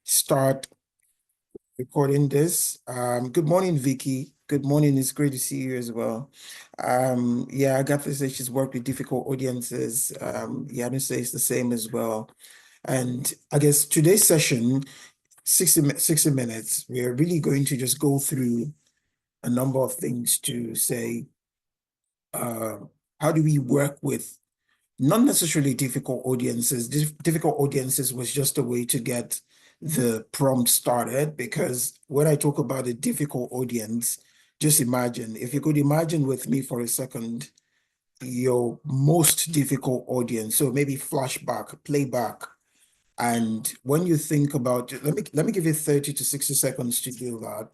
start recording this. Good morning, Vicky. Good morning. It's great to see you as well. Yeah, Agatha says she's worked with difficult audiences. Yanu says it's the same as well. And I guess today's session, 60 minutes, we're really going to just go through a number of things to say, uh, how do we work with not necessarily difficult audiences. Difficult audiences was just a way to get the prompt started, because when I talk about a difficult audience, just imagine, if you could imagine with me for a second, your most difficult audience. So maybe flashback, playback. And when you think about, let me give you 30 to 60 seconds to do that.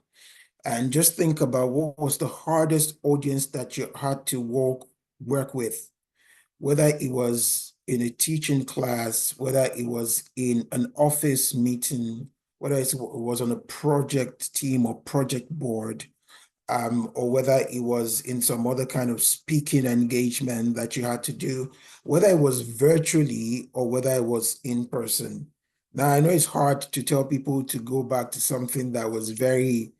And just think about what was the hardest audience that you had to work with, whether it was in a teaching class, whether it was in an office meeting, whether it was on a project team or project board, or whether it was in some other kind of speaking engagement that you had to do, whether it was virtually or whether it was in person. Now, I know it's hard to tell people to go back to something that was very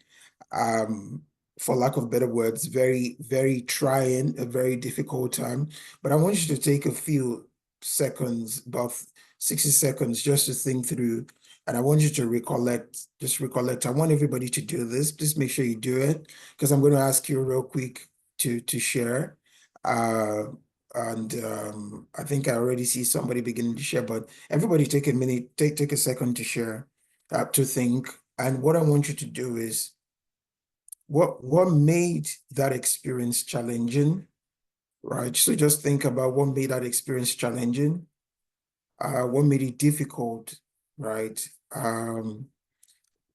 for lack of better words, very, very trying, a very difficult time. But I want you to take a few seconds, about 60 seconds, just to think through. And I want you to just recollect. I want everybody to do this. Please make sure you do it, because I'm going to ask you real quick to share. And I think I already see somebody beginning to share, but everybody take a minute, take a second to share, to think. And what I want you to do is, what made that experience challenging, right? So just think about what made that experience challenging, what made it difficult, right?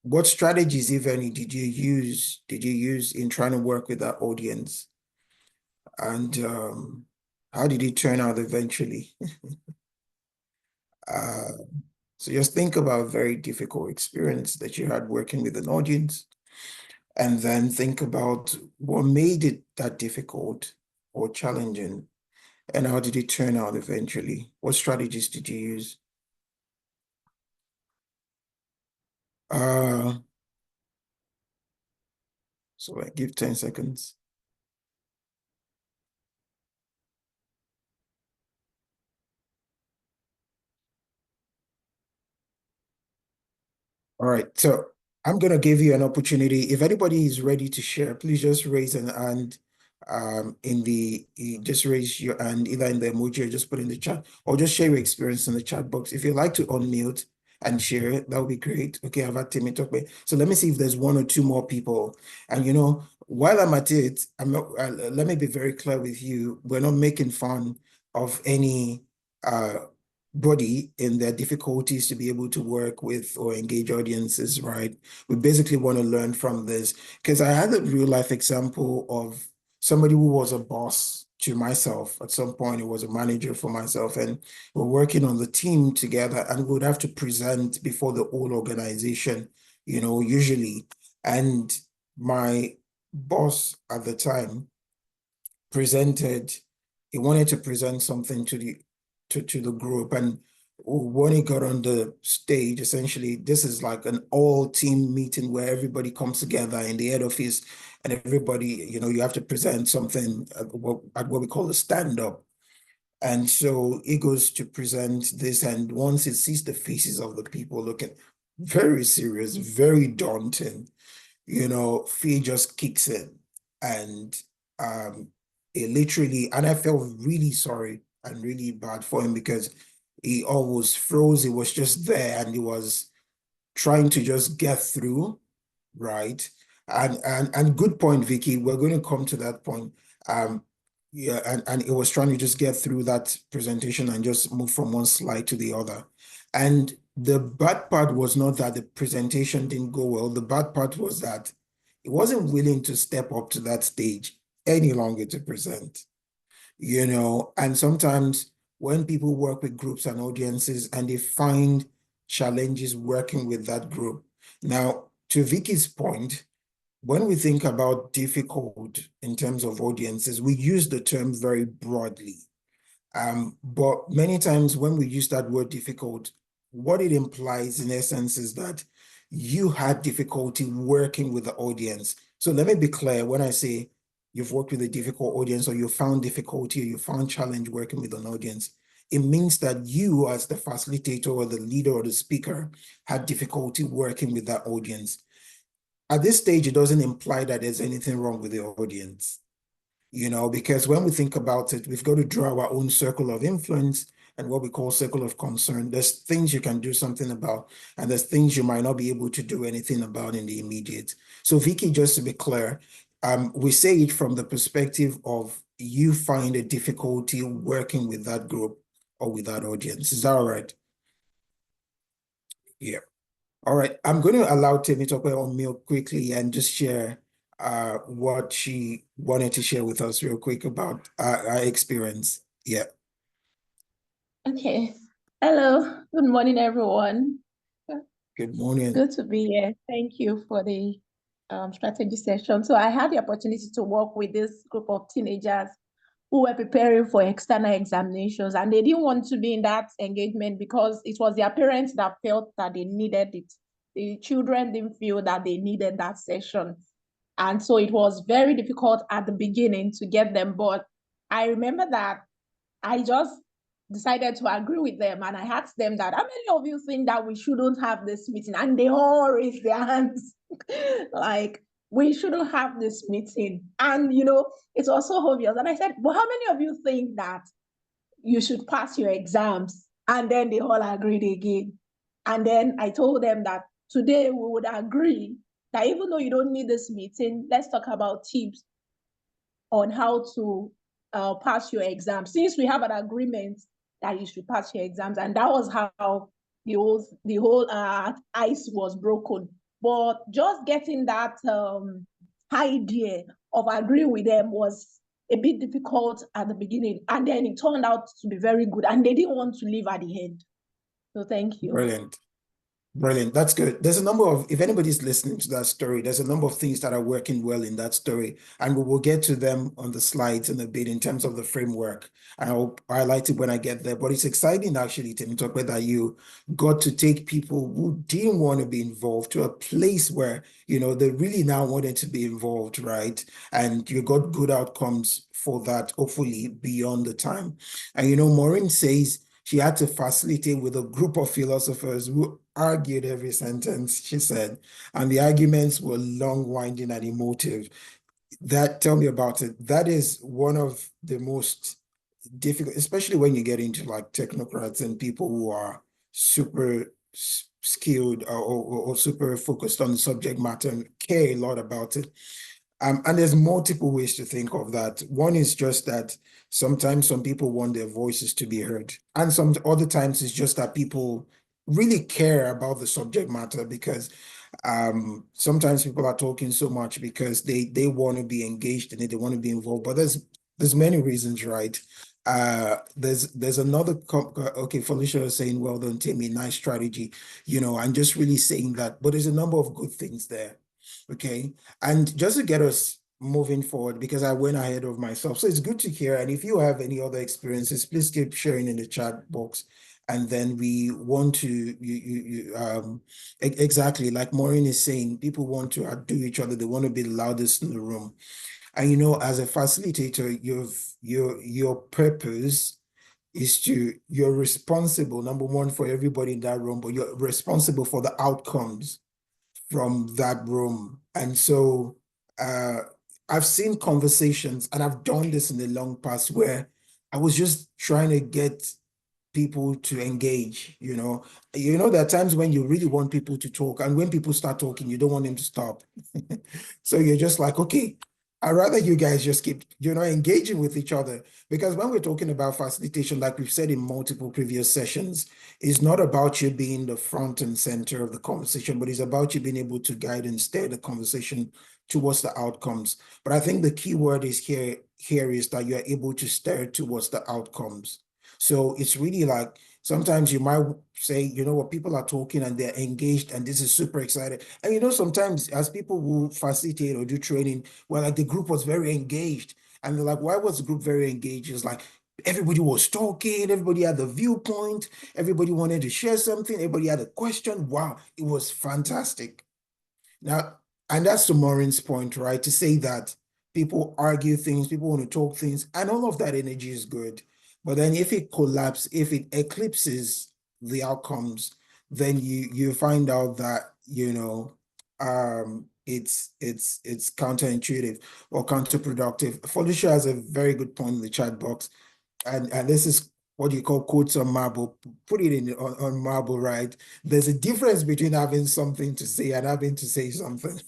What strategies, if any, did you use in trying to work with that audience? And how did it turn out eventually? uh, so just think about a very difficult experience that you had working with an audience. And then think about what made it that difficult or challenging, and how did it turn out eventually? What strategies did you use? Uh, so I give 10 seconds. All right, so I'm gonna give you an opportunity. If anybody is ready to share, please just raise an hand just raise your hand either in the emoji or just put in the chat, or just share your experience in the chat box. If you'd like to unmute and share it, that would be great. Okay, I've had Timmy talk about. So let me see if there's one or two more people. And while I'm at it, I'm not. Let me be very clear with you. We're not making fun of any body in their difficulties to be able to work with or engage audiences, right? We basically want to learn from this, because I had a real life example of somebody who was a boss to myself. At some point, it was a manager for myself, and we're working on the team together, and we would have to present before the whole organization, usually. And my boss at the time presented, he wanted to present something to the group. And when he got on the stage, essentially, this is like an all team meeting where everybody comes together in the head office, and everybody, you have to present something at what we call a stand-up. And so he goes to present this, and once he sees the faces of the people looking very serious, very daunting, fear just kicks in. And it literally, and I felt really sorry and really bad for him, because he almost froze. He was just there, and he was trying to just get through, right? And good point, Vicky. We're going to come to that point. Yeah, and it was trying to just get through that presentation and just move from one slide to the other. And the bad part was not that the presentation didn't go well. The bad part was that he wasn't willing to step up to that stage any longer to present, and sometimes when people work with groups and audiences and they find challenges working with that group. Now, to Vicky's point, when we think about difficult in terms of audiences, we use the term very broadly. But many times when we use that word difficult, what it implies in essence is that you had difficulty working with the audience. So let me be clear, when I say you've worked with a difficult audience, or you found difficulty, or you found challenge working with an audience, it means that you, as the facilitator or the leader or the speaker, had difficulty working with that audience. At this stage, it doesn't imply that there's anything wrong with the audience, because when we think about it, we've got to draw our own circle of influence and what we call circle of concern. There's things you can do something about, and there's things you might not be able to do anything about in the immediate. So Vicky, just to be clear, we say it from the perspective of you find a difficulty working with that group or with that audience. Is that all right? Yeah. All right. I'm going to allow Temi to on mute quickly and just share what she wanted to share with us real quick about our experience. Yeah. Okay. Hello. Good morning, everyone. Good morning. Good to be here. Thank you for the strategy session. So I had the opportunity to work with this group of teenagers who were preparing for external examinations, and they didn't want to be in that engagement because it was their parents that felt that they needed it. The children didn't feel that they needed that session. And so it was very difficult at the beginning to get them. But I remember that I just decided to agree with them, and I asked them that, how many of you think that we shouldn't have this meeting? And they all raised their hands like, we shouldn't have this meeting. And it's also obvious. And I said, well, how many of you think that you should pass your exams? And then they all agreed again. And then I told them that today we would agree that even though you don't need this meeting, let's talk about tips on how to pass your exam, since we have an agreement that you should pass your exams. And that was how the whole ice was broken. But just getting that idea of agreeing with them was a bit difficult at the beginning, and then it turned out to be very good, and they didn't want to leave at the end. So thank you. Brilliant. Brilliant. That's good. There's a number of, if anybody's listening to that story, there's a number of things that are working well in that story. And we will get to them on the slides in a bit in terms of the framework. And I'll highlight it when I get there. But it's exciting actually, Tim, talk about that you got to take people who didn't want to be involved to a place where, they really now wanted to be involved, right? And you got good outcomes for that, hopefully beyond the time. And Maureen says she had to facilitate with a group of philosophers who argued every sentence she said, and the arguments were long, winding, and emotive. Tell me about it. That is one of the most difficult, especially when you get into like technocrats and people who are super skilled or super focused on the subject matter and care a lot about it. And there's multiple ways to think of that. One is just that sometimes some people want their voices to be heard. And some other times it's just that people really care about the subject matter, because sometimes people are talking so much because they want to be engaged in it, they want to be involved. But there's many reasons, right? There's another okay, Felicia is saying, well done, Timmy, nice strategy. I'm just really saying that, but there's a number of good things there. Okay. And just to get us moving forward, because I went ahead of myself. So it's good to hear. And if you have any other experiences, please keep sharing in the chat box. And then we want to, exactly like Maureen is saying, people want to outdo each other. They want to be the loudest in the room. And as a facilitator, your purpose is you're responsible, number one, for everybody in that room, but you're responsible for the outcomes from that room. And so I've seen conversations, and I've done this in the long past, where I was just trying to get people to engage. There are times when you really want people to talk, and when people start talking, you don't want them to stop. So you're just like, okay, I'd rather you guys just keep, engaging with each other. Because when we're talking about facilitation, like we've said in multiple previous sessions, it's not about you being the front and center of the conversation, but it's about you being able to guide and steer the conversation towards the outcomes. But I think the key word is here is that you're able to steer towards the outcomes. So it's really like, sometimes you might say, what, people are talking and they're engaged and this is super excited. And sometimes as people who facilitate or do training, well, like the group was very engaged, and they're like, why was the group very engaged? It's like, Everybody was talking, everybody had the viewpoint, everybody wanted to share something, everybody had a question. Wow, it was fantastic. Now, and that's to Maureen's point, right? To say that people argue things, people want to talk things, and all of that energy is good. But then if it collapses, if it eclipses the outcomes, then you find out that, it's counterintuitive or counterproductive. Felicia has a very good point in the chat box, and this is what you call quotes on marble. Put it in on marble, right? There's a difference between having something to say and having to say something.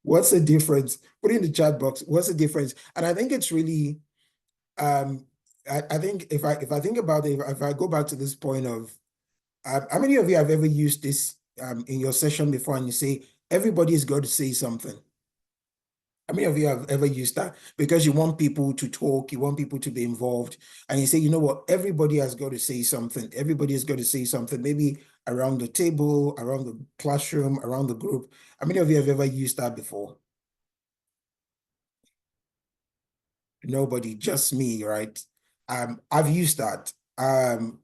What's the difference? Put it in the chat box. What's the difference? And I think it's really, I think if I think about it, if I go back to this point of, how many of you have ever used this in your session before, and you say everybody's got to say something? How many of you have ever used that? Because you want people to talk, you want people to be involved, and you say, you know what, everybody has got to say something. Everybody has got to say something, maybe around the table, around the classroom, around the group. How many of you have ever used that before? Nobody, just me, right? I've used that. And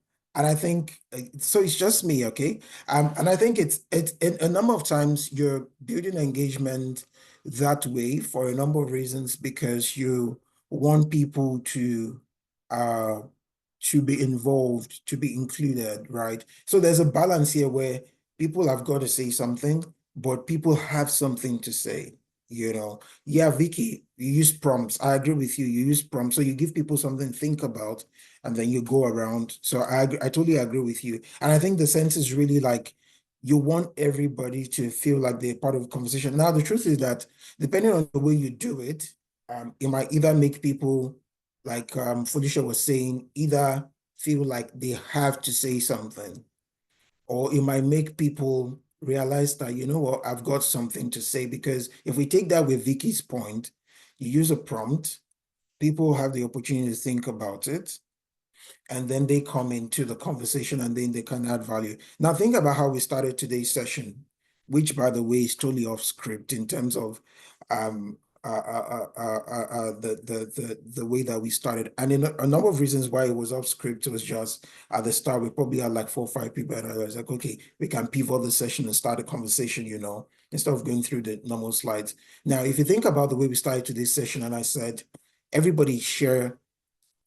I think so it's just me, okay? And I think it's a number of times you're building engagement that way for a number of reasons, because you want people uh to be involved, to be included, right? So there's a balance here where people have got to say something, but people have something to say, you know. Yeah, Vicky, you use prompts. I agree with you. You use prompts. So you give people something to think about, and then you go around. So I totally agree with you. And I think the sense is really like you want everybody to feel like they're part of the conversation. Now, the truth is that depending on the way you do it, it might either make people, like Felicia was saying, either feel like they have to say something, or it might make people realize that, you know what, I've got something to say. Because if we take that with Vicky's point, you use a prompt, people have the opportunity to think about it, and then they come into the conversation and then they can add value. Now think about how we started today's session, which by the way is totally off script in terms of um the way that we started. And in a number of reasons why it was off script was just at the start, we probably had like 4 or 5 people, and I was like, okay, we can pivot the session and start a conversation, instead of going through the normal slides. Now, if you think about the way we started today's session, and I said, everybody share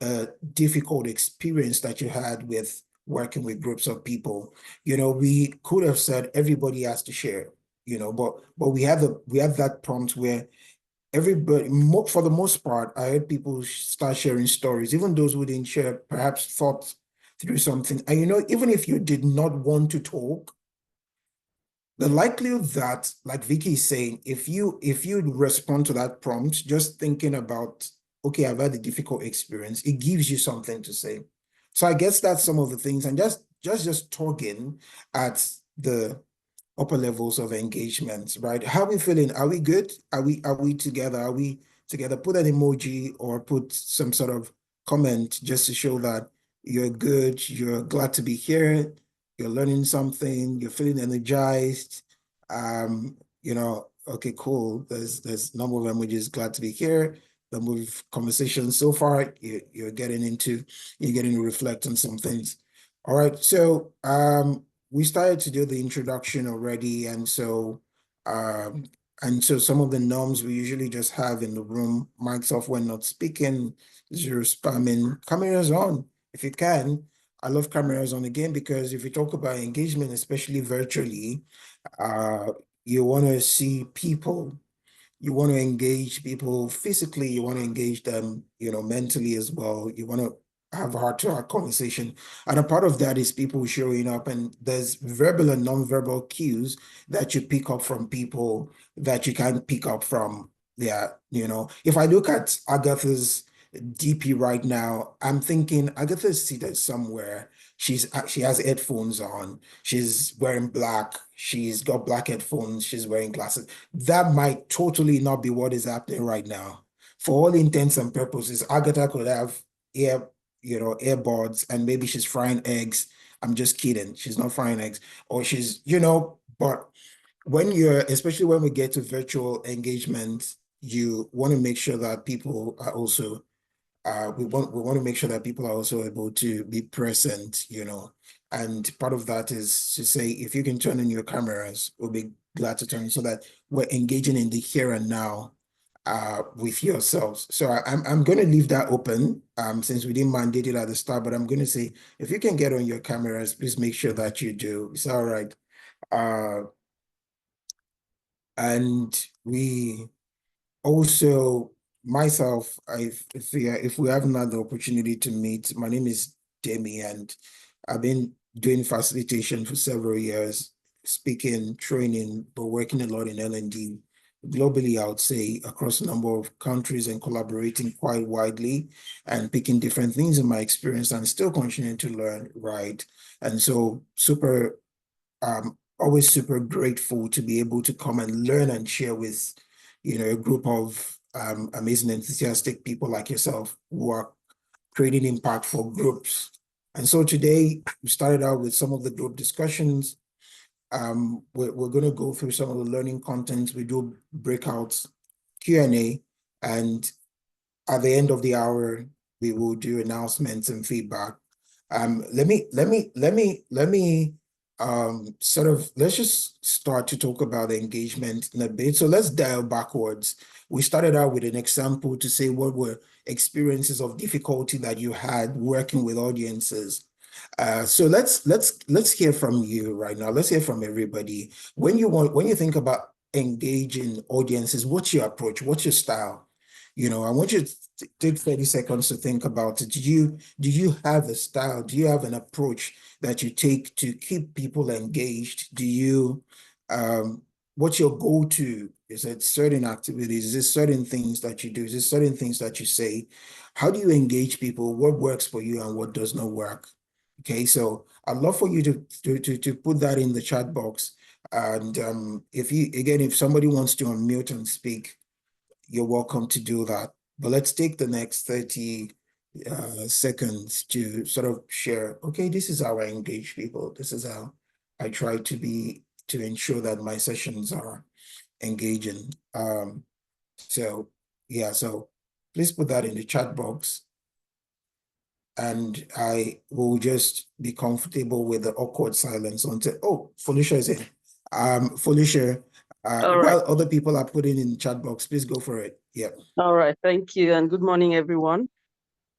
a difficult experience that you had with working with groups of people. We could have said everybody has to share, but we have that prompt where everybody, for the most part, I heard people start sharing stories, even those who didn't share, perhaps thought through something. And even if you did not want to talk, the likelihood that, like Vicky is saying, if you respond to that prompt, just thinking about, okay, I've had a difficult experience, it gives you something to say. So I guess that's some of the things, and just talking at the upper levels of engagement, right? How are we feeling? Are we good? Are we together? Are we together? Put an emoji or put some sort of comment just to show that you're good, you're glad to be here, you're learning something, you're feeling energized. Okay, cool. There's a number of emojis, glad to be here. The move conversation so far, you're getting to reflect on some things. All right, so we started to do the introduction already, and so some of the norms we usually just have in the room: mics off when not speaking, zero spamming, cameras on if you can. I love cameras on again, because if you talk about engagement, especially virtually, uh, you want to see people, you want to engage people physically, you want to engage them, mentally as well. You want to have heart-to-heart conversation. And a part of that is people showing up, and there's verbal and non-verbal cues that you pick up from people that you can't pick up from if I look at Agatha's DP right now, I'm thinking Agatha's seated somewhere. She has headphones on. She's wearing black. She's got black headphones. She's wearing glasses. That might totally not be what is happening right now. For all intents and purposes, Agatha could have earbuds, and maybe she's frying eggs. I'm just kidding. She's not frying eggs. Or but especially when we get to virtual engagement, you want to make sure that people are also we want to make sure that people are also able to be present, you know. And part of that is to say, if you can turn on your cameras, we'll be glad to turn so that we're engaging in the here and now with yourselves. So I'm going to leave that open since we didn't mandate it at the start, but I'm going to say, if you can get on your cameras, please make sure that you do. It's all right. And we also, myself, if we haven't had the opportunity to meet, my name is Demi, and I've been doing facilitation for several years, speaking, training, but working a lot in L&D globally, I would say, across a number of countries and collaborating quite widely and picking different things in my experience and still continuing to learn, right? And so always super grateful to be able to come and learn and share with, you know, a group of amazing, enthusiastic people like yourself who are creating impactful groups. And so today we started out with some of the group discussions. We're going to go through some of the learning contents. We do breakouts, Q&A, and at the end of the hour, we will do announcements and feedback. Let me let's just start to talk about the engagement in a bit. So let's dial backwards. We started out with an example to say what were experiences of difficulty that you had working with audiences. So let's hear from you right now. Let's hear from everybody. When you think about engaging audiences, what's your approach? What's your style? You know, I want you to take 30 seconds to think about it. Do you have a style? Do you have an approach that you take to keep people engaged? Do you what's your go-to? Is it certain activities? Is it certain things that you do? Is it certain things that you say? How do you engage people? What works for you and what does not work? Okay, so I'd love for you to put that in the chat box. And if somebody wants to unmute and speak, you're welcome to do that. But let's take the next 30 seconds to sort of share, okay, this is how I engage people. This is how I try to ensure that my sessions are engaging. So yeah, so please put that in the chat box. And I will just be comfortable with the awkward silence until, oh, Felicia is in. Felicia, All right. while other people are putting in the chat box, please go for it. Yeah. All right. Thank you. And good morning, everyone.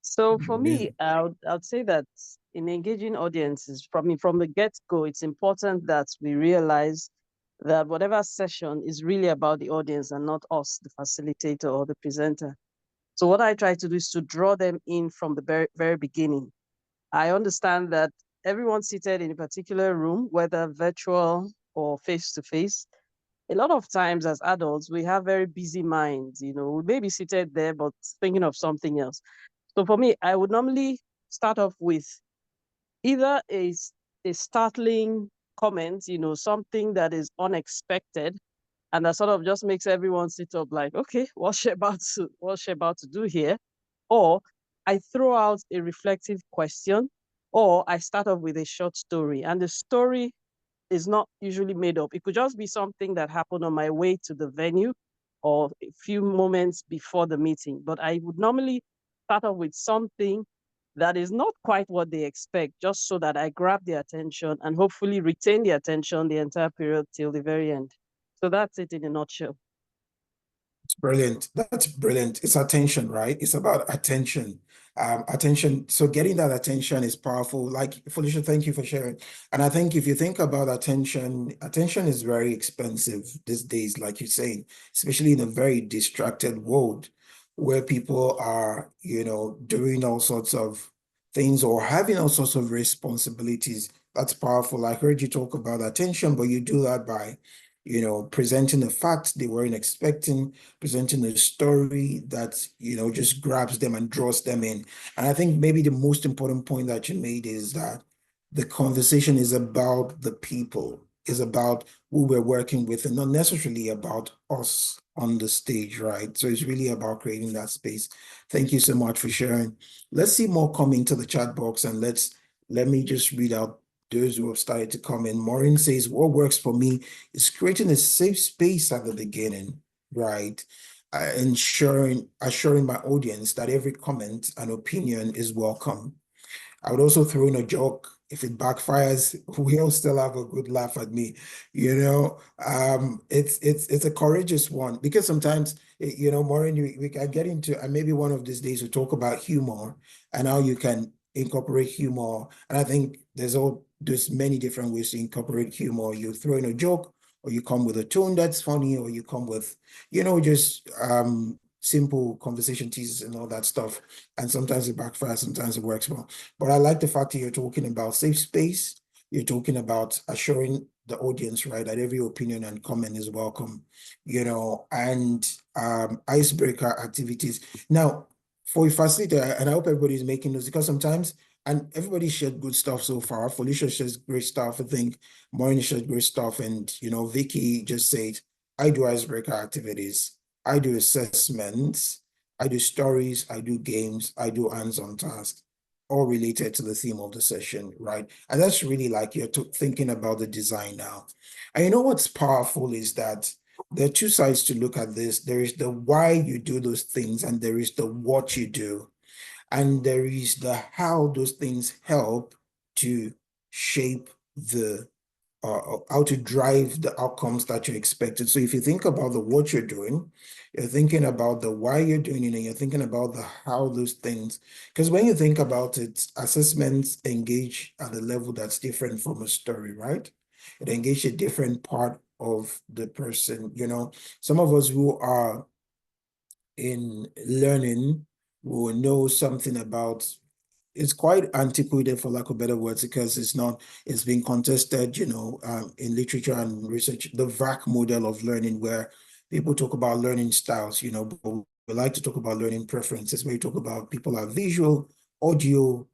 So for me, I would say that in engaging audiences, from the get-go, it's important that we realize that whatever session is really about the audience and not us, the facilitator or the presenter. So what I try to do is to draw them in from the very, very beginning. I understand that everyone seated in a particular room, whether virtual or face-to-face, a lot of times as adults, we have very busy minds. You know, we may be seated there, but thinking of something else. So for me, I would normally start off with either a startling comment, you know, something that is unexpected, and that sort of just makes everyone sit up like, okay, what's she about to do here? Or I throw out a reflective question, or I start off with a short story. And the story is not usually made up. It could just be something that happened on my way to the venue or a few moments before the meeting. But I would normally start off with something that is not quite what they expect, just so that I grab their attention and hopefully retain the attention the entire period till the very end. So that's it in a nutshell. It's brilliant. That's brilliant. It's attention, right? It's about attention. Attention. So getting that attention is powerful. Like Felicia, thank you for sharing. And I think if you think about attention, attention is very expensive these days, like you're saying, especially in a very distracted world where people are, you know, doing all sorts of things or having all sorts of responsibilities. That's powerful. I heard you talk about attention, but you do that by, you know, presenting a fact they weren't expecting, presenting a story that, you know, just grabs them and draws them in. And I think maybe the most important point that you made is that the conversation is about the people, is about who we're working with, and not necessarily about us on the stage, right? So it's really about creating that space. Thank you so much for sharing. Let's see more come into the chat box, and let me just read out those who have started to come in. Maureen says, what works for me is creating a safe space at the beginning, right? assuring my audience that every comment and opinion is welcome. I would also throw in a joke. If it backfires, we'll still have a good laugh at me. It's a courageous one, because sometimes, Maureen, we can get into, and maybe one of these days we'll talk about humor and how you can incorporate humor. And I think there's many different ways to incorporate humor. You throw in a joke, or you come with a tone that's funny, or you come with, just simple conversation teasers and all that stuff. And sometimes it backfires, sometimes it works well. But I like the fact that you're talking about safe space. You're talking about assuring the audience, right, that every opinion and comment is welcome, and icebreaker activities. Now, for a facilitator, and I hope everybody's making those, because sometimes, and everybody shared good stuff so far. Felicia shares great stuff. I think Maureen shared great stuff. And, Vicky just said, I do icebreaker activities. I do assessments. I do stories, I do games, I do hands-on tasks, all related to the theme of the session, right? And that's really like you're thinking about the design now. And what's powerful is that there are two sides to look at this. There is the why you do those things, and there is the what you do. And there is the how those things help to shape the how to drive the outcomes that you expected. So if you think about the what you're doing, you're thinking about the why you're doing it, and you're thinking about the how those things. Because when you think about it, assessments engage at a level that's different from a story, right? It engages a different part of the person. Some of us who are in learning will know something about, it's quite antiquated, for lack of better words, because it's been contested, in literature and research, the VAC model of learning, where people talk about learning styles, but we like to talk about learning preferences, where you talk about people are visual, audio,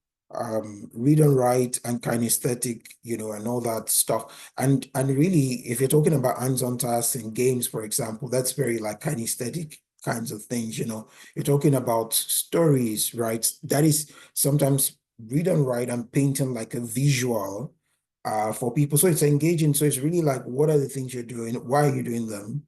read and write, and kinesthetic, and all that stuff. And really, if you're talking about hands-on tasks and games, for example, that's very like kinesthetic kinds of things. You're talking about stories, right? That is sometimes read and write and painting like a visual for people. So it's engaging. So it's really like, what are the things you're doing? Why are you doing them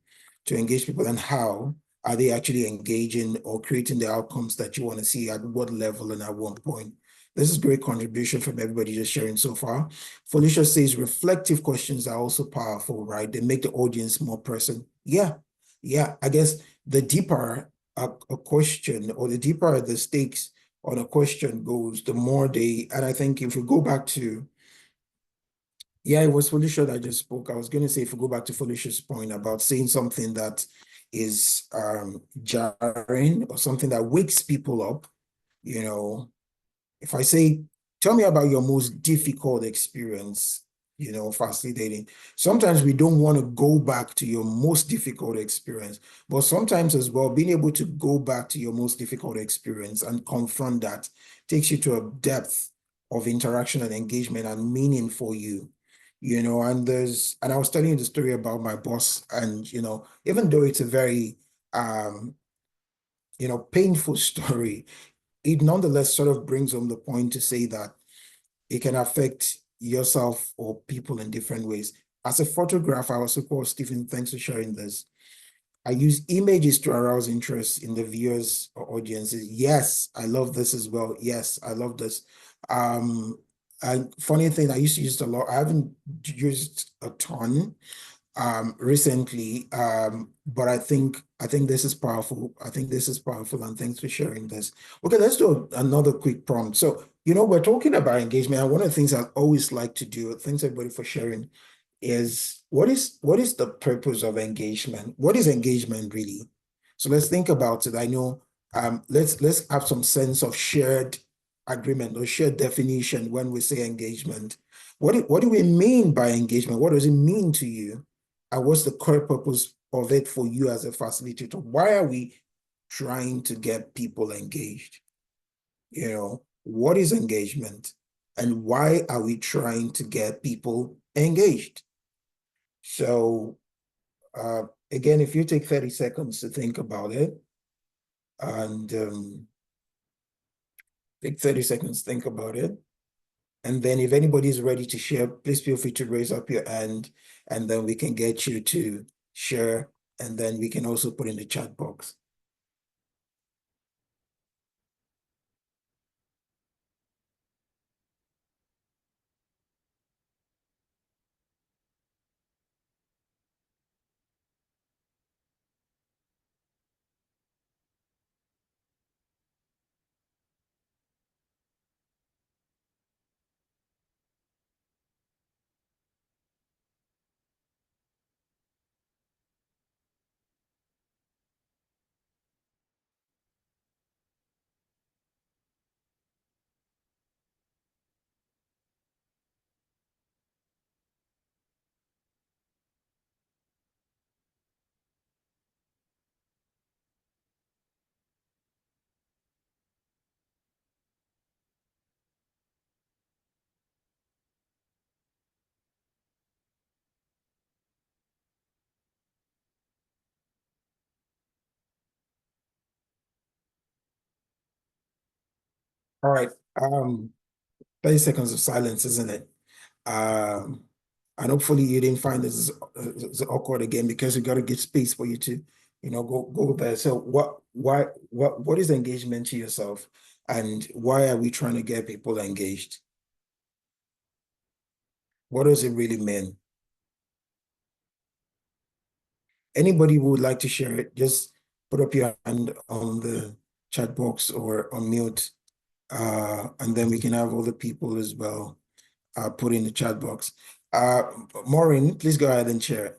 to engage people, and how are they actually engaging or creating the outcomes that you want to see, at what level and at what point? This is great contribution from everybody just sharing so far. Felicia says reflective questions are also powerful, right? They make the audience more present. Yeah, I guess the deeper a question, or the deeper the stakes on a question goes, the more and I think if we go back to, it was Felicia that just spoke. I was going to say, if we go back to Felicia's point about saying something that is jarring, or something that wakes people up, if I say, tell me about your most difficult experience, facilitating. Sometimes we don't want to go back to your most difficult experience, but sometimes as well, being able to go back to your most difficult experience and confront that takes you to a depth of interaction and engagement and meaning for you. And I was telling you the story about my boss, and, even though it's a very, painful story, it nonetheless sort of brings home the point to say that it can affect yourself or people in different ways. As a photographer, I also call Stephen, thanks for sharing this. I use images to arouse interest in the viewers or audiences. Yes, I love this as well. Yes, I love this. And funny thing, I used to use it a lot. I haven't used a ton recently, but I think this is powerful. I think this is powerful, and thanks for sharing this. Okay, let's do another quick prompt. So, we're talking about engagement, and one of the things I always like to do, thanks everybody for sharing, is what is the purpose of engagement? What is engagement really? So let's think about it. I know, let's have some sense of shared agreement or shared definition when we say engagement. What do we mean by engagement? What does it mean to you? And what's the core purpose of it for you as a facilitator? Why are we trying to get people engaged? What is engagement? And why are we trying to get people engaged? So, again, if you take 30 seconds to think about it, and take 30 seconds, think about it. And then if anybody is ready to share, please feel free to raise up your hand, and then we can get you to share, and then we can also put in the chat box. All right. 30 seconds of silence, isn't it? And hopefully you didn't find this is awkward again, because you got to give space for you to, go there. So what is engagement to yourself, and why are we trying to get people engaged? What does it really mean? Anybody who would like to share it, just put up your hand on the chat box or on mute, and then we can have other people as well put in the chat box. Maureen, please go ahead and share it.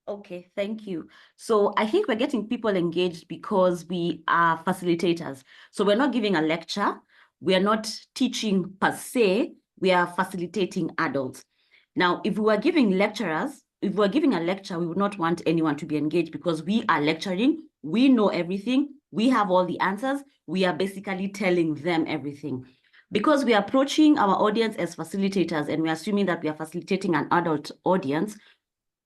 Okay, thank you. So I think we're getting people engaged because we are facilitators. So we're not giving a lecture. We are not teaching per se. We are facilitating adults. Now, if we were giving lecturers, if we were giving a lecture, we would not want anyone to be engaged, because we are lecturing. We know everything. We have all the answers. We are basically telling them everything. Because we are approaching our audience as facilitators, and we're assuming that we are facilitating an adult audience,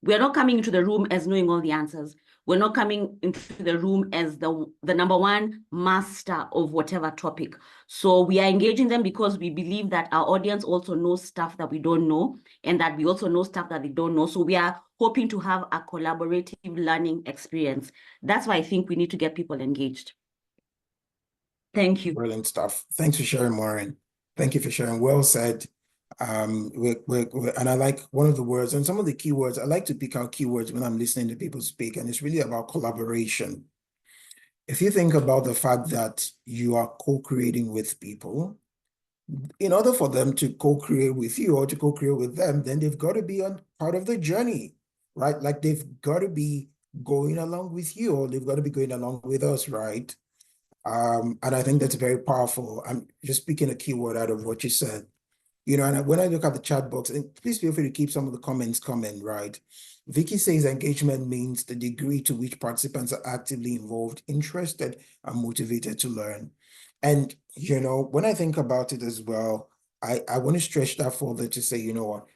we're not coming into the room as knowing all the answers. We're not coming into the room as the number one master of whatever topic. So we are engaging them because we believe that our audience also knows stuff that we don't know, and that we also know stuff that they don't know. So we are hoping to have a collaborative learning experience. That's why I think we need to get people engaged. Thank you. Brilliant stuff. Thanks for sharing, Maureen. Thank you for sharing. Well said. And I like one of the words, and some of the keywords. I like to pick out keywords when I'm listening to people speak, and it's really about collaboration. If you think about the fact that you are co-creating with people, in order for them to co-create with you or to co-create with them, then they've got to be on part of the journey, right? Like they've got to be going along with you, or they've got to be going along with us, right? And I think that's very powerful. I'm just picking a keyword out of what you said. And when I look at the chat box, and please feel free to keep some of the comments coming, right? Vicky says engagement means the degree to which participants are actively involved, interested, and motivated to learn. And, when I think about it as well, I want to stretch that further to say, what,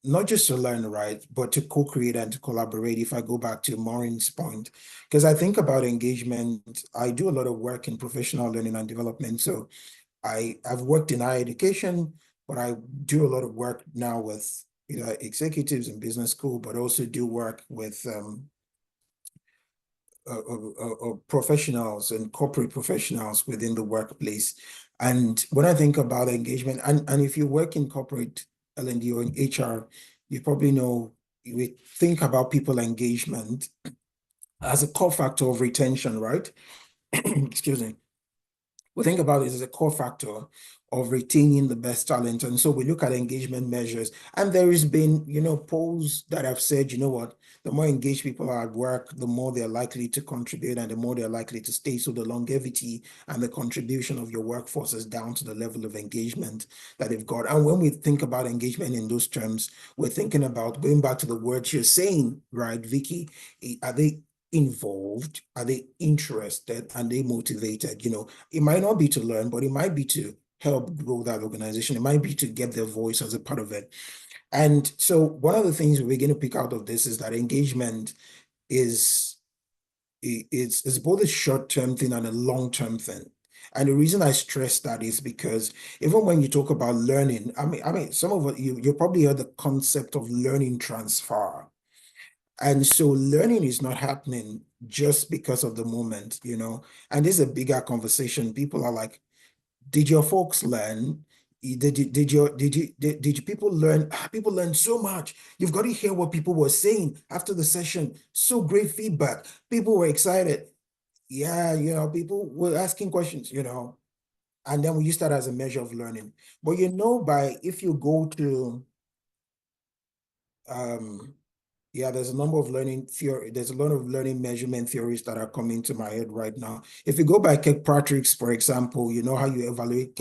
not just to learn, right, but to co-create and to collaborate, if I go back to Maureen's point. Because I think about engagement, I do a lot of work in professional learning and development. So I've worked in higher education, but I do a lot of work now with executives in business school, but also do work with professionals and corporate professionals within the workplace. And when I think about engagement, and if you work in corporate L&D or in HR, you probably know we think about people engagement as a core factor of retention, right? Excuse me. We think about it as a core factor of retaining the best talent. And so we look at engagement measures. And there has been, polls that have said, what, the more engaged people are at work, the more they're likely to contribute and the more they're likely to stay. So the longevity and the contribution of your workforce is down to the level of engagement that they've got. And when we think about engagement in those terms, we're thinking about going back to the words you're saying, right, Vicky? Are they involved? Are they interested? Are they motivated? It might not be to learn, but it might be to help grow that organization. It might be to get their voice as a part of it. And so one of the things we're going to pick out of this is that engagement is both a short-term thing and a long-term thing. And the reason I stress that is because even when you talk about learning, I mean, some of you probably heard the concept of learning transfer. And so learning is not happening just because of the moment, and this is a bigger conversation. People are like, did your folks learn? Did you people learn? People learn so much. You've got to hear what people were saying after the session. So great feedback. People were excited. Yeah, people were asking questions, and then we use that as a measure of learning. But if you go to there's a number of learning theory. There's a lot of learning measurement theories that are coming to my head right now. If you go by Kirkpatrick's, for example, you know how you evaluate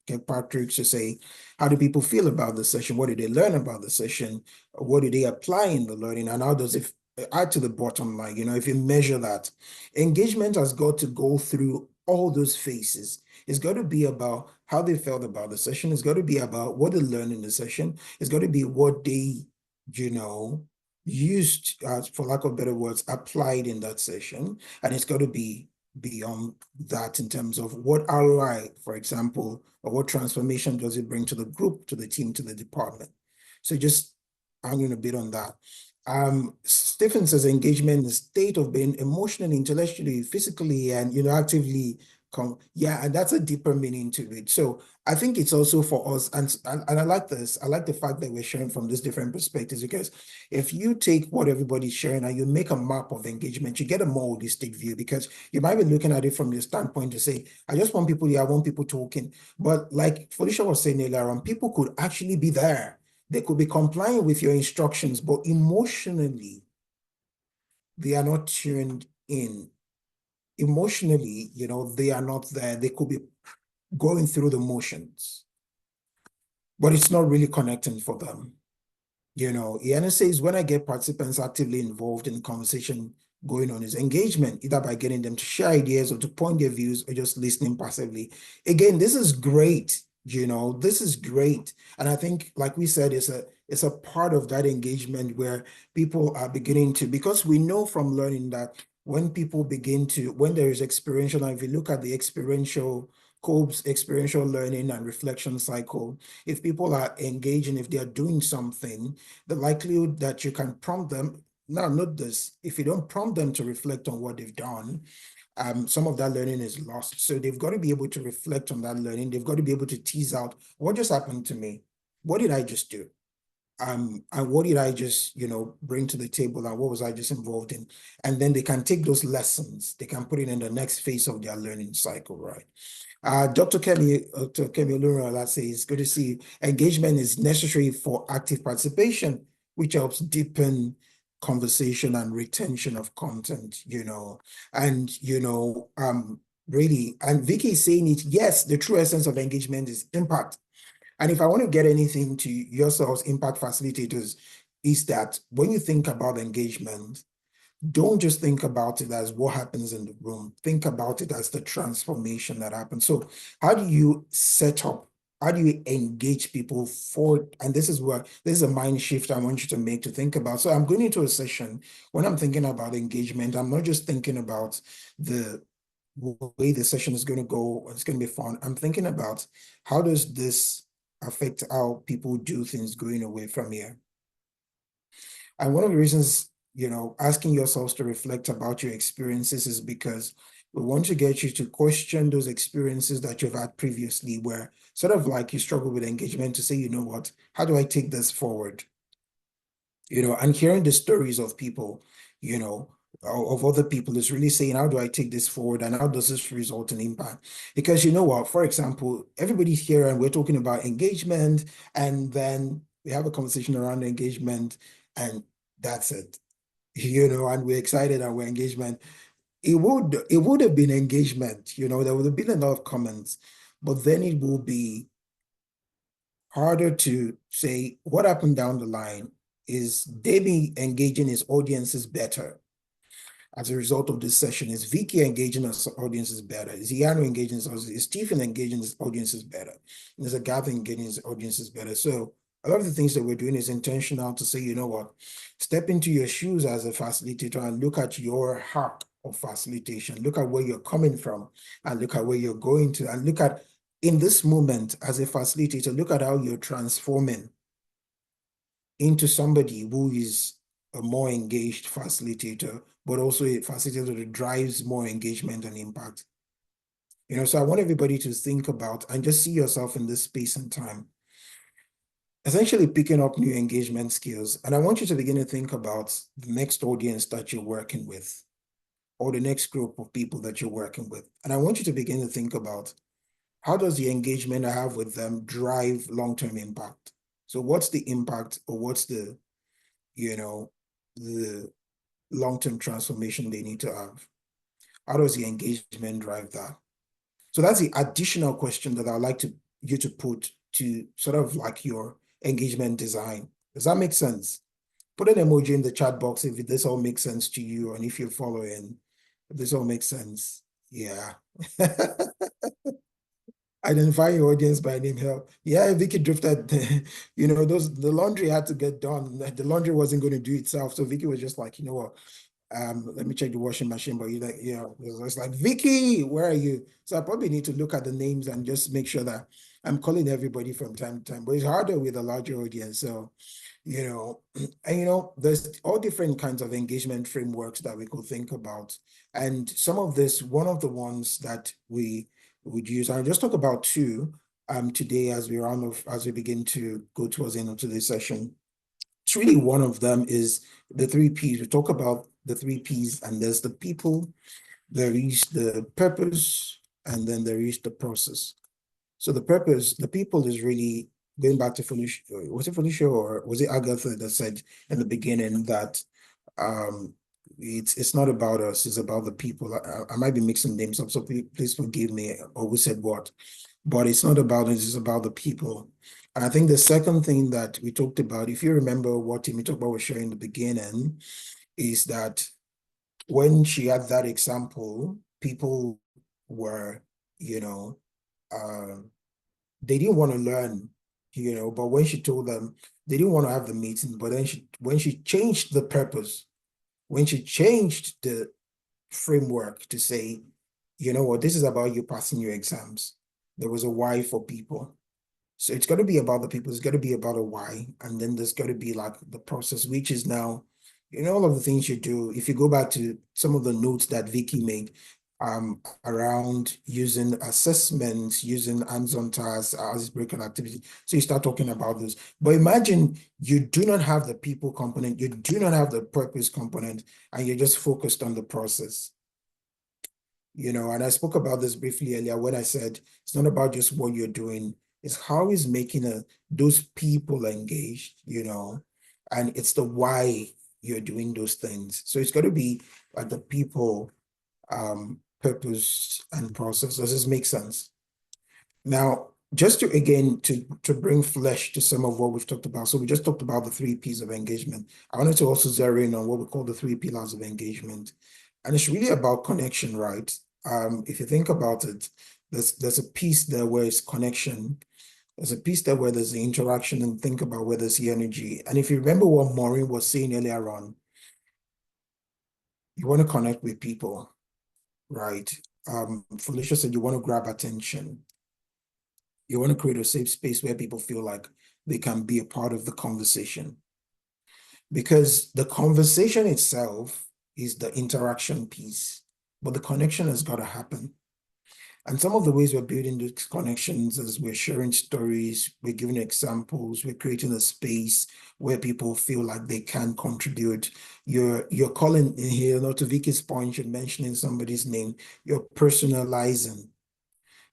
Kirkpatrick's to say, how do people feel about the session? What did they learn about the session? What do they apply in the learning? And how does it add to the bottom line? If you measure that, engagement has got to go through all those phases. It's got to be about how they felt about the session. It's got to be about what they learned in the session. It's got to be what they, used, for lack of better words, applied in that session. And it's got to be beyond that in terms of what ROI, for example, or what transformation does it bring to the group, to the team, to the department. So just hanging a bit on that. Stephen says engagement in the state of being emotionally, intellectually, physically, and actively yeah, and that's a deeper meaning to it. So I think it's also for us, and I like this. I like the fact that we're sharing from these different perspectives, because if you take what everybody's sharing and you make a map of engagement, you get a more holistic view, because you might be looking at it from your standpoint to say, I just want people here, I want people talking. But like Felicia was saying earlier on, people could actually be there. They could be complying with your instructions, but emotionally, they are not tuned in. Emotionally, they are not there. They could be going through the motions, but it's not really connecting for them. Iana says, when I get participants actively involved in the conversation going on, is engagement, either by getting them to share ideas or to point their views or just listening passively. Again, this is great. This is great. And I think, like we said, it's a part of that engagement where people are beginning to, because we know from learning that when people begin to, when there is experiential, and if you look at the Kolb's experiential learning and reflection cycle, if people are engaging, if they are doing something, the likelihood that you can prompt them, now note this, if you don't prompt them to reflect on what they've done, some of that learning is lost. So they've got to be able to reflect on that learning. They've got to be able to tease out, what just happened to me? What did I just do? And what did I just, bring to the table, and what was I just involved in? And then they can take those lessons, they can put it in the next phase of their learning cycle, right? Dr. Demi Oluwasina says, good to see you. Engagement is necessary for active participation, which helps deepen conversation and retention of content, and, really, and Vicky is saying it, yes, the true essence of engagement is impact. And if I want to get anything to yourselves, impact facilitators, is that when you think about engagement, don't just think about it as what happens in the room. Think about it as the transformation that happens. So how do you set up, how do you engage people for, and this is a mind shift I want you to make to think about. So I'm going into a session, when I'm thinking about engagement, I'm not just thinking about the way the session is going to go, it's going to be fun. I'm thinking about, how does this affect how people do things going away from here? And one of the reasons, asking yourselves to reflect about your experiences is because we want to get you to question those experiences that you've had previously, where sort of like you struggle with engagement, to say, you know what, how do I take this forward? And hearing the stories of people, of other people, is really saying, how do I take this forward, and how does this result in impact? Because you know what, for example, everybody's here and we're talking about engagement, and then we have a conversation around engagement, and that's it, and we're excited and we're engagement. It would have been engagement, there would have been a lot of comments, but then it will be harder to say what happened down the line. Is Demi engaging his audiences better as a result of this session? Is Vicky engaging his audiences better? Is Iano engaging his audiences? Is Stephen engaging his audiences better? And is Agatha engaging his audiences better? So a lot of the things that we're doing is intentional, to say, you know what, step into your shoes as a facilitator and look at your heart of facilitation. Look at where you're coming from, and look at where you're going to, and look at, in this moment as a facilitator, look at how you're transforming into somebody who is a more engaged facilitator, but also a facilitator that drives more engagement and impact. So I want everybody to think about and just see yourself in this space and time, essentially picking up new engagement skills. And I want you to begin to think about the next audience that you're working with, or the next group of people that you're working with. And I want you to begin to think about, how does the engagement I have with them drive long-term impact? So what's the impact, or what's the long-term transformation they need to have? How does the engagement drive that? So that's the additional question that I'd like you to put to sort of like your engagement design. Does that make sense? Put an emoji in the chat box if this all makes sense to you, and if you're following, if this all makes sense. Yeah. Identify your audience by name help. Yeah, Vicky drifted, the laundry had to get done. The laundry wasn't going to do itself. So Vicky was just like, you know what, Let me check the washing machine, but you're like, it's like, Vicky, where are you? So I probably need to look at the names and just make sure that I'm calling everybody from time to time, but it's harder with a larger audience. So, and there's all different kinds of engagement frameworks that we could think about. And some of this, one of the ones that we would use, I'll just talk about two today as we begin to go towards the end of today's session. It's really one of them is the 3 Ps. We talk about the 3 Ps, and there's the people, there is the purpose, and then there is the process. So the purpose, the people is really going back to Felicia. Was it Felicia or was it Agatha that said in the beginning that it's not about us, it's about the people. I might be mixing names up, so please forgive me, or who said what. But it's not about us, it's about the people. And I think the second thing that we talked about, if you remember what Timmy talked about was sharing in the beginning, is that when she had that example, people were, they didn't want to learn, but when she told them, they didn't want to have the meeting, but then when she changed the purpose, when she changed the framework to say, you know what, this is about you passing your exams, there was a why for people. So it's got to be about the people, it's got to be about a why, and then there's got to be like the process, which is now, all of the things you do. If you go back to some of the notes that Vicky made around using assessments, using hands-on tasks, icebreaker activity. So you start talking about this. But imagine you do not have the people component, you do not have the purpose component, and you're just focused on the process. And I spoke about this briefly earlier when I said it's not about just what you're doing, it's how is making those people engaged, and it's the why you're doing those things. So it's got to be like the people, purpose, and process. Does this make sense? Now, just to bring flesh to some of what we've talked about. So we just talked about the 3 Ps of engagement. I wanted to also zero in on what we call the 3 pillars of engagement. And it's really about connection, right? If you think about it, there's a piece there where it's connection. There's a piece there where there's the interaction, and think about where there's the energy. And if you remember what Maureen was saying earlier on, you want to connect with people, right? Felicia said you want to grab attention. You want to create a safe space where people feel like they can be a part of the conversation. Because the conversation itself is the interaction piece, but the connection has got to happen. And some of the ways we're building these connections is we're sharing stories, we're giving examples, we're creating a space where people feel like they can contribute. You're calling in here, to Vicky's point, you're mentioning somebody's name, you're personalizing,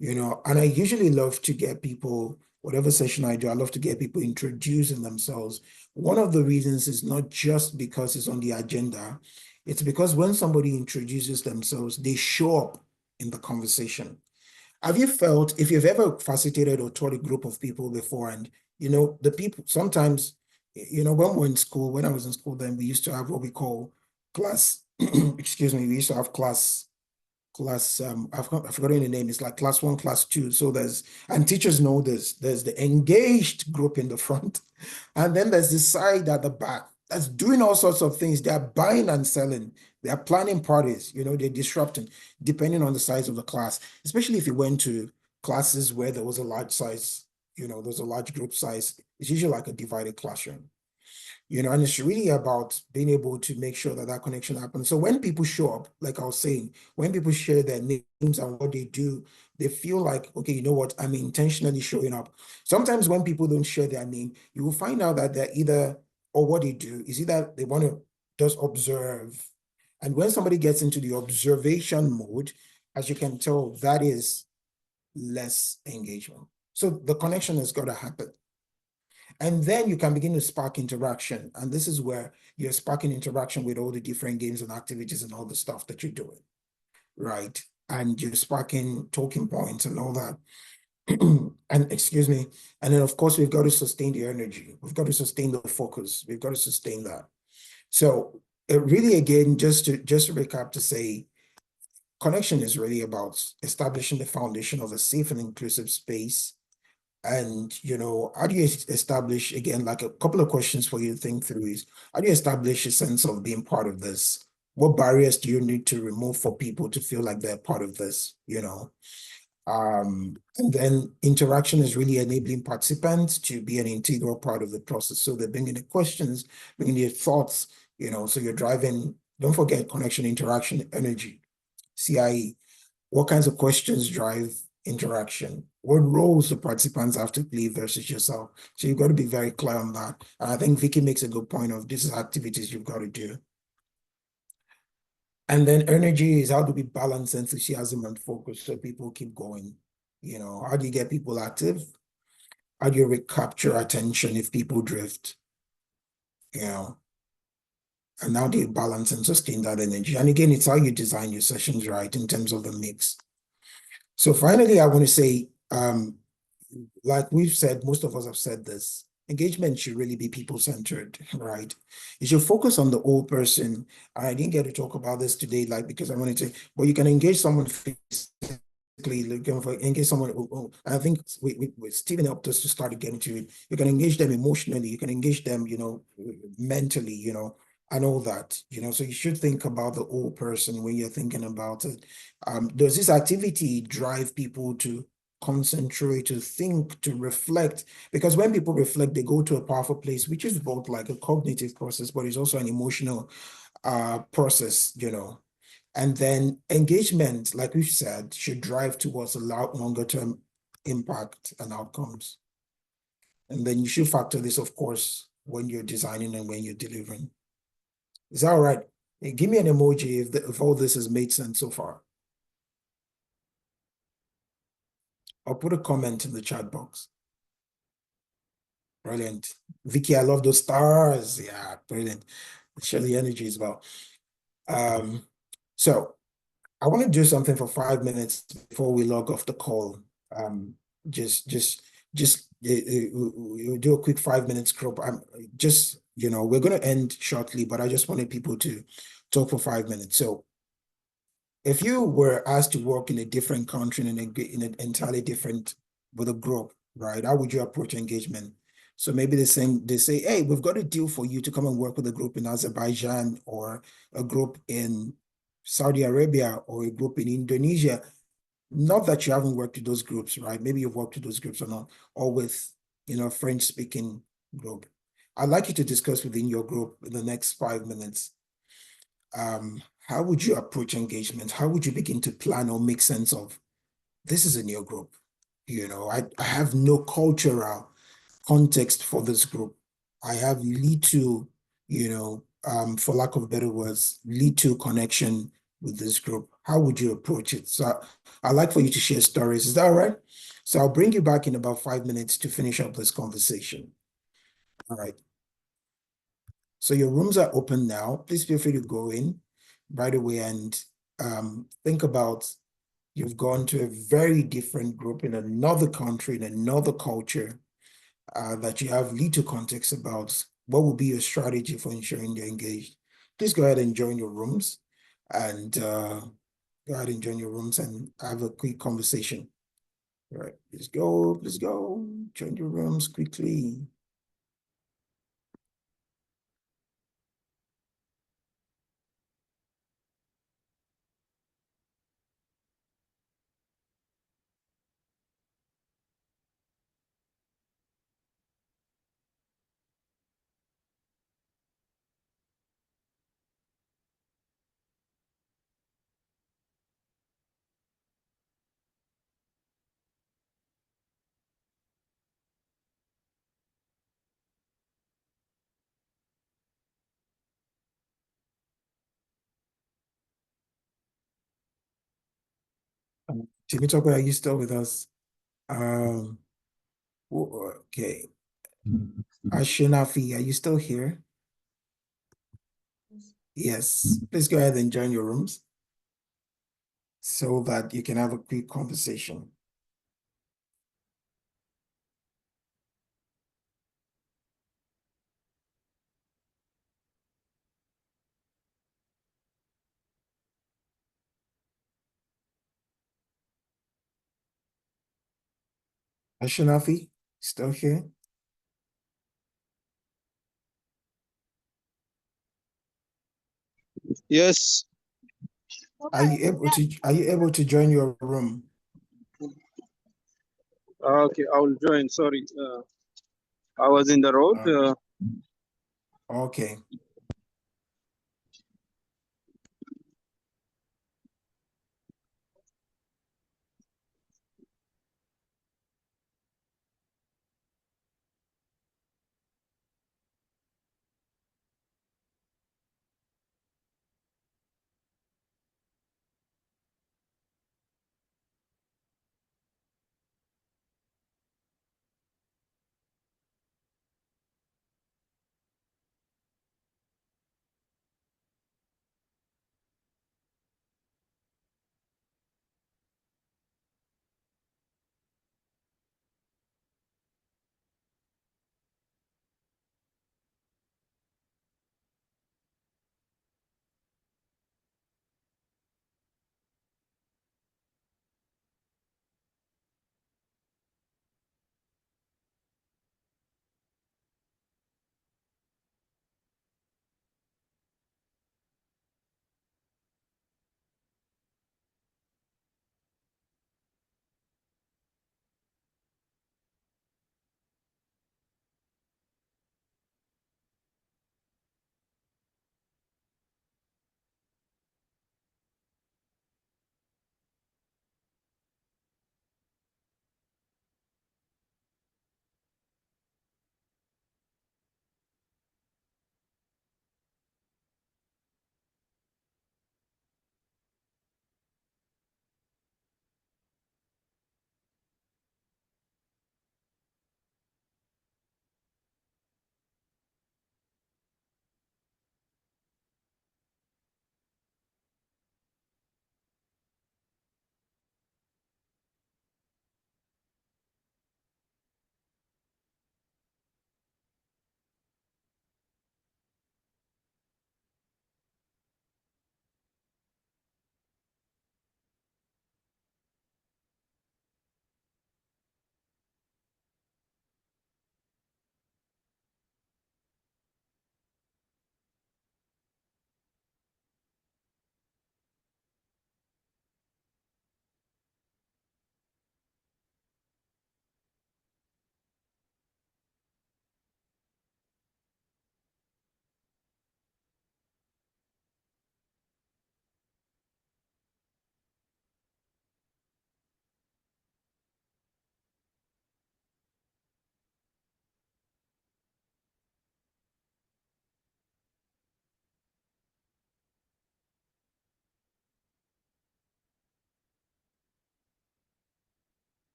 and I usually love to get people, whatever session I do, I love to get people introducing themselves. One of the reasons is not just because it's on the agenda, it's because when somebody introduces themselves, they show up in the conversation. Have you felt, if you've ever facilitated or taught a group of people before, and the people sometimes, when we're in school, when I was in school, then we used to have what we call class, excuse me, we used to have class, I've forgotten the name, it's like class 1, class 2. So and teachers know this, there's the engaged group in the front, and then there's the side at the back that's doing all sorts of things. They're buying and selling, they're planning parties, they're disrupting, depending on the size of the class, especially if you went to classes where there was a large size, there's a large group size. It's usually like a divided classroom. And it's really about being able to make sure that connection happens. So when people show up, like I was saying, when people share their names and what they do, they feel like, okay, you know what, I'm intentionally showing up. Sometimes when people don't share their name, you will find out that they're either, or what they do is either they want to just observe. And when somebody gets into the observation mode, as you can tell, that is less engagement. So the connection has got to happen. And then you can begin to spark interaction. And this is where you're sparking interaction with all the different games and activities and all the stuff that you're doing, right? And you're sparking talking points and all that. And excuse me. And then, of course, we've got to sustain the energy. We've got to sustain the focus. We've got to sustain that. So really, again, just to recap to say, connection is really about establishing the foundation of a safe and inclusive space. And, how do you establish, again, like a couple of questions for you to think through is, how do you establish a sense of being part of this? What barriers do you need to remove for people to feel like they're part of this, you know? And then interaction is really enabling participants to be an integral part of the process. So they're bringing the questions, bringing their thoughts, you know, so you're driving, don't forget connection, interaction, energy, CIE. What kinds of questions drive interaction? What roles do participants have to play versus yourself? So you've got to be very clear on that. And I think Vicky makes a good point of this is activities you've got to do. And then energy is how do we balance enthusiasm and focus so people keep going? You know, how do you get people active? How do you recapture attention if people drift? You know, and how do you balance and sustain that energy? And again, it's how you design your sessions, right, in terms of the mix. So finally, I want to say, like we've said, most of us have said this, engagement should really be people-centered, right? You should focus on the whole person. I didn't get to talk about this today, like, because I wanted to, but you can engage someone physically, looking for engage someone. I think Stephen helped us to start getting to it. You can engage them emotionally, you can engage them, you know, mentally, you know, and all that, you know. So you should think about the whole person when you're thinking about it. Does this activity drive people to concentrate, to think, to reflect? Because when people reflect, they go to a powerful place, which is both like a cognitive process, but it's also an emotional process, you know. And then engagement, like we've said, should drive towards a longer term impact and outcomes. And then you should factor this, of course, when you're designing and when you're delivering. Is that all right? Hey, give me an emoji if all this has made sense so far. I'll put a comment in the chat box. Brilliant. Vicky, I love those stars. Yeah, brilliant. Share the energy as well. So I want to do something for 5 minutes before we log off the call. We'll do a quick 5 minutes crop. You know, we're going to end shortly, but I just wanted people to talk for 5 minutes. So if you were asked to work in a different country, in an entirely different, with a group, right? How would you approach engagement? So maybe they say, hey, we've got a deal for you to come and work with a group in Azerbaijan or a group in Saudi Arabia or a group in Indonesia. Not that you haven't worked with those groups, right? Maybe you've worked with those groups or not, or with, you know, French-speaking group. I'd like you to discuss within your group in the next 5 minutes. How would you approach engagement? How would you begin to plan or make sense of, this is a new group? You know, I have no cultural context for this group. I have little, you know, for lack of better words, little connection with this group. How would you approach it? So I'd like for you to share stories. Is that all right? So I'll bring you back in about 5 minutes to finish up this conversation. All right. So your rooms are open now. Please feel free to go in right away and think about, you've gone to a very different group in another country, in another culture, that you have little context about. What will be your strategy for ensuring they're engaged? Please go ahead and join your rooms and have a quick conversation. All right, please go, join your rooms quickly. Jimmy Toko, are you still with us? Okay. Ashinafi, are you still here? Yes. Please go ahead and join your rooms so that you can have a quick conversation. Ashinafi, still here? Yes. Are you able to join your room? Okay, I will join. Sorry. I was in the road. Okay.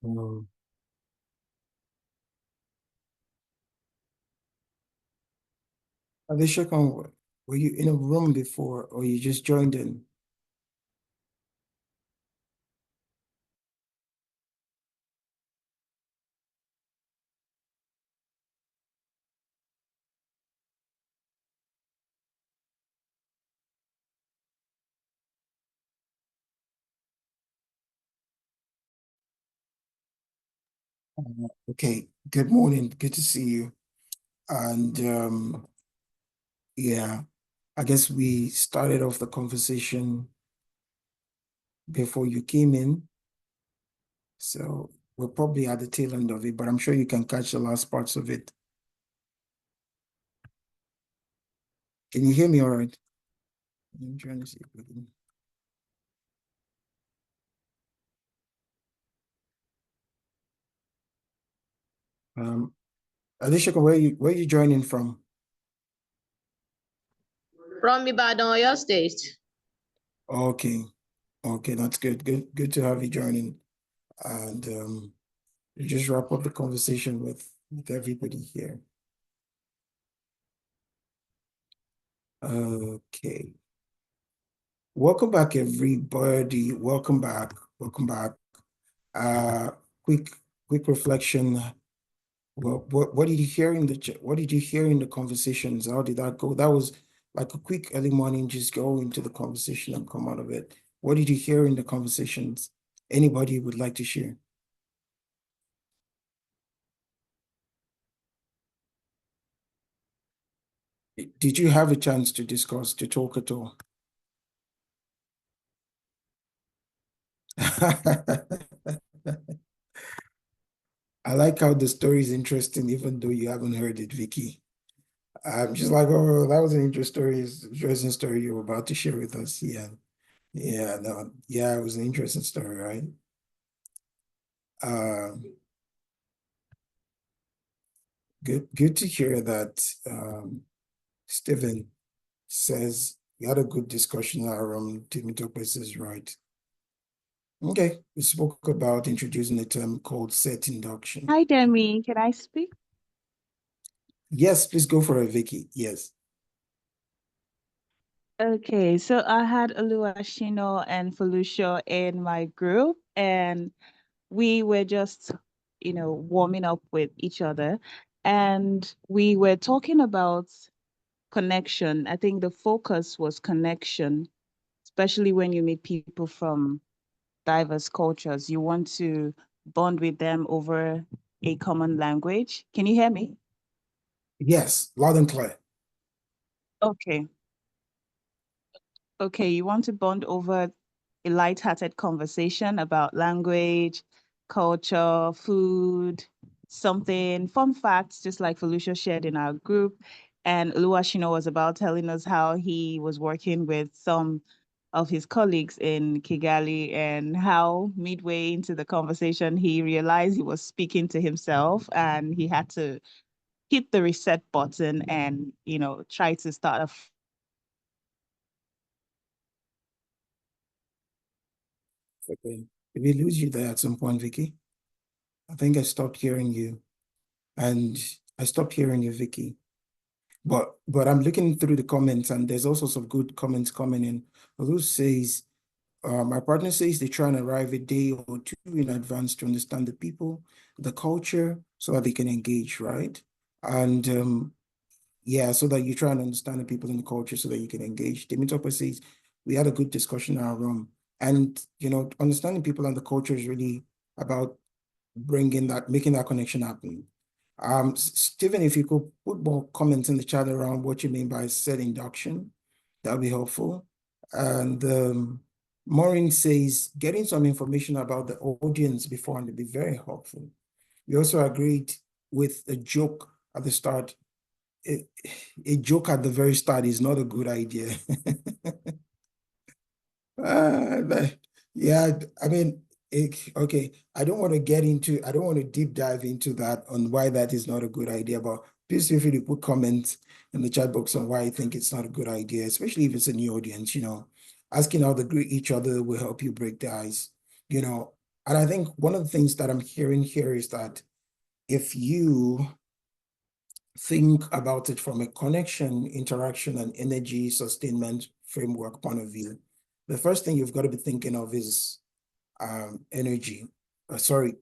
Mm. Alicia, were you in a room before or you just joined in? Okay, good morning. Good to see you. And yeah, I guess we started off the conversation before you came in. So we're probably at the tail end of it, but I'm sure you can catch the last parts of it. Can you hear me all right? I'm trying to see if we can. Alicia, where you joining from? From Ibadan, Oyo State. Okay, that's good. Good to have you joining. And you just wrap up the conversation with everybody here. Okay. Welcome back, everybody. Welcome back. Welcome back. Quick reflection. Well, what did you hear in the what did you hear in the conversations? How did that go? That was like a quick early morning, just go into the conversation and come out of it. What did you hear in the conversations? Anybody would like to share? Did you have a chance to discuss, to talk at all? I like how the story is interesting, even though you haven't heard it, Vicky. I'm just like, oh, that was an interesting story you were about to share with us. Yeah. Yeah, no, yeah, it was an interesting story, right? Good to hear that Stephen says we had a good discussion around Timotopes is right. Okay, we spoke about introducing a term called set induction. Hi, Demi. Can I speak? Yes, please go for it, Vicky. Yes. Okay, so I had Oluwasina and Felicia in my group, and we were just, warming up with each other. And we were talking about connection. I think the focus was connection, especially when you meet people from diverse cultures. You want to bond with them over a common language. Can you hear me? Yes, loud and clear. Okay. Okay, you want to bond over a light-hearted conversation about language, culture, food, something, fun facts, just like Felicia shared in our group. And Oluwashina was about telling us how he was working with some of his colleagues in Kigali and how midway into the conversation, he realized he was speaking to himself and he had to hit the reset button and, try to start a Okay. Did we lose you there at some point, Vicky? I think I stopped hearing you. And I stopped hearing you, Vicky. But I'm looking through the comments and there's also some good comments coming in. Olu says, my partner says they try and arrive a day or two in advance to understand the people, the culture, so that they can engage, right? And yeah, so that you try and understand the people in the culture so that you can engage. Temitope says, we had a good discussion in our room. And, understanding people and the culture is really about making that connection happen. Stephen, if you could put more comments in the chat around what you mean by set induction, that'd be helpful. And Maureen says, getting some information about the audience before and it'd be very helpful. We also agreed with a joke at the start. A joke at the very start is not a good idea. Yeah, I mean, okay, I don't want to deep dive into that on why that is not a good idea, but please feel free to put comments in the chat box on why I think it's not a good idea, especially if it's a new audience, asking how they greet each other will help you break the ice, and I think one of the things that I'm hearing here is that if you think about it from a connection, interaction, and energy sustainment framework point of view, the first thing you've got to be thinking of is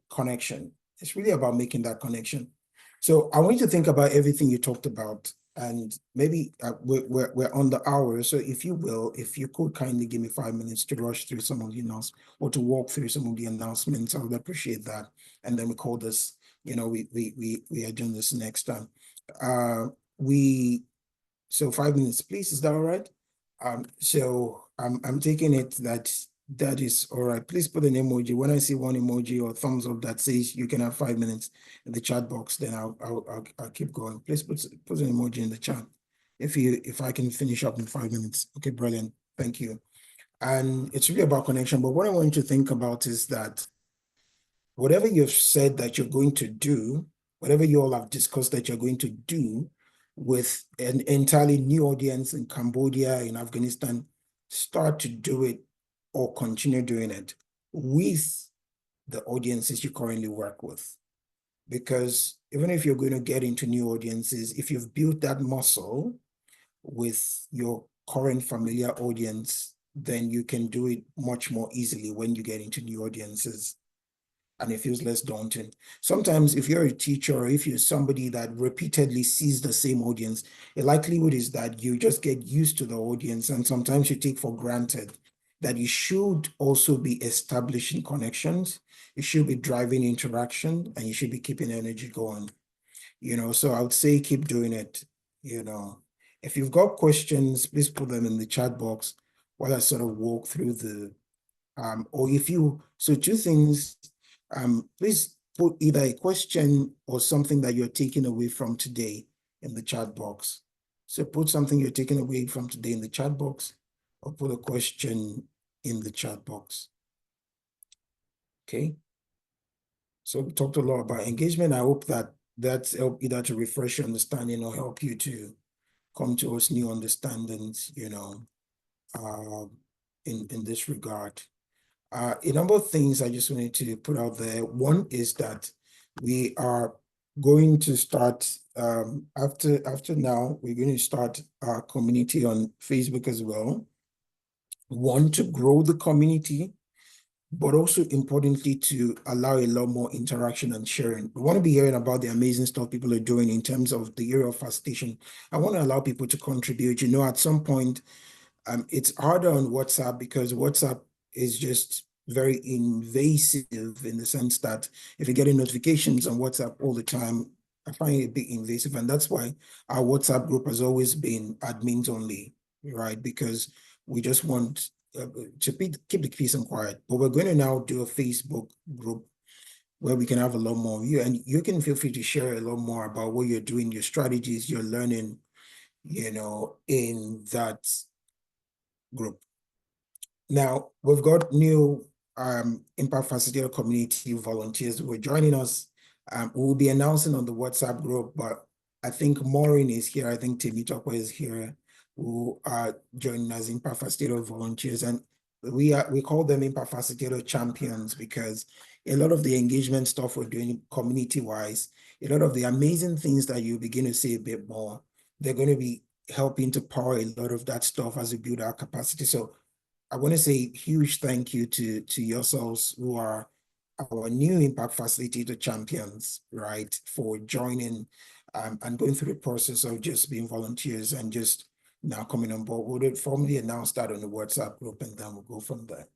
connection. It's really about making that connection. So I want you to think about everything you talked about, and maybe we're on the hour. So if you could kindly give me 5 minutes to rush through some of the announcements or to walk through some of the announcements, I would appreciate that. And then we call this, we are doing this next time. So 5 minutes, please. Is that all right? So I'm taking it that is all right. Please put an emoji. When I see one emoji or thumbs up that says you can have 5 minutes in the chat box, then I'll keep going. Please put an emoji in the chat if I can finish up in 5 minutes. Okay, brilliant. Thank you. And it's really about connection. But what I want you to think about is that whatever you've said that you're going to do, whatever you all have discussed that you're going to do with an entirely new audience in Cambodia, in Afghanistan, start to do it or continue doing it with the audiences you currently work with. Because even if you're going to get into new audiences, if you've built that muscle with your current familiar audience, then you can do it much more easily when you get into new audiences, and it feels less daunting. Sometimes if you're a teacher or if you're somebody that repeatedly sees the same audience, the likelihood is that you just get used to the audience, and sometimes you take for granted that you should also be establishing connections, you should be driving interaction, and you should be keeping energy going. So I would say keep doing it. If you've got questions, please put them in the chat box while I sort of walk through so two things, please put either a question or something that you're taking away from today in the chat box. So put something you're taking away from today in the chat box, or put a question in the chat box. Okay. So we talked a lot about engagement. I hope that that's helped either to refresh your understanding or help you to come to us new understandings, in this regard. A number of things I just wanted to put out there. One is that we are going to start, after now, we're going to start our community on Facebook as well. One, to grow the community, but also importantly to allow a lot more interaction and sharing. We want to be hearing about the amazing stuff people are doing in terms of the area of facilitation. I want to allow people to contribute. At some point, it's harder on WhatsApp because WhatsApp is just very invasive in the sense that if you're getting notifications on WhatsApp all the time, I find it a bit invasive. And that's why our WhatsApp group has always been admins only, right? Because we just want to keep the peace and quiet. But we're going to now do a Facebook group where we can have a lot more of you, and you can feel free to share a lot more about what you're doing, your strategies, your learning, in that group. Now, we've got new Impact Facilitator community volunteers who are joining us. We'll be announcing on the WhatsApp group, but I think Maureen is here. I think Timmy Tokwa is here, who are joining us, Impact Facilitator volunteers. And we call them Impact Facilitator champions because a lot of the engagement stuff we're doing community-wise, a lot of the amazing things that you begin to see a bit more, they're going to be helping to power a lot of that stuff as we build our capacity. So I want to say huge thank you to yourselves who are our new Impact Facilitator champions, right, for joining and going through the process of just being volunteers and just now coming on board. We'll formally announce that on the WhatsApp group, and then we'll go from there.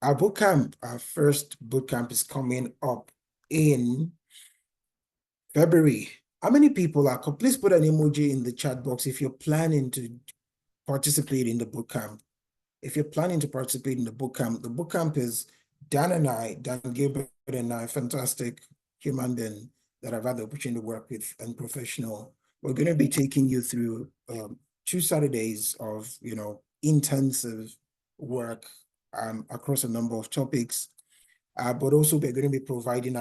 Our bootcamp, our first bootcamp is coming up in February. How many people are, please put an emoji in the chat box if you're planning to participate in the bootcamp. If you're planning to participate in the bootcamp is Dan Gilbert and I, fantastic human being that I've had the opportunity to work with and professional. We're going to be taking you through 2 Saturdays of, intensive work across a number of topics, but also we're going to be providing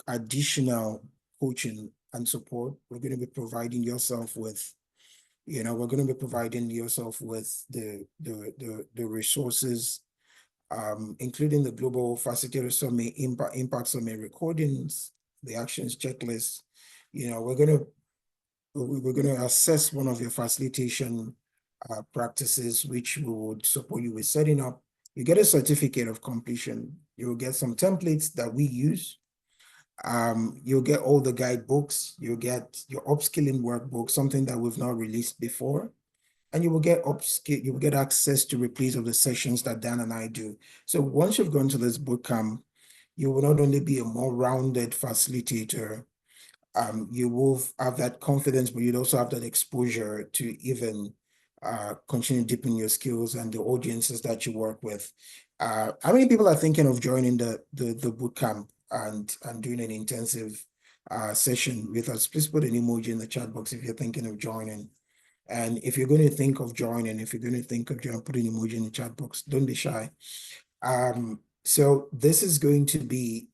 additional coaching and support. We're going to be providing yourself with we're going to be providing yourself with the resources, including the Global Facilitator Summit, Impact Summit recordings, the actions checklist. We're going to assess one of your facilitation practices, which we would support you with setting up. You get a certificate of completion. You will get some templates that we use. You'll get all the guidebooks, you'll get your upskilling workbook, something that we've not released before, and you will get access to replays of the sessions that Dan and I do. So once you've gone to this bootcamp, you will not only be a more rounded facilitator, you will have that confidence, but you'd also have that exposure to even continue deepening your skills and the audiences that you work with. How many people are thinking of joining the bootcamp and doing an intensive session with us? Please put an emoji in the chat box if you're thinking of joining. And if you're going to think of joining, put an emoji in the chat box. Don't be shy. So this is going to be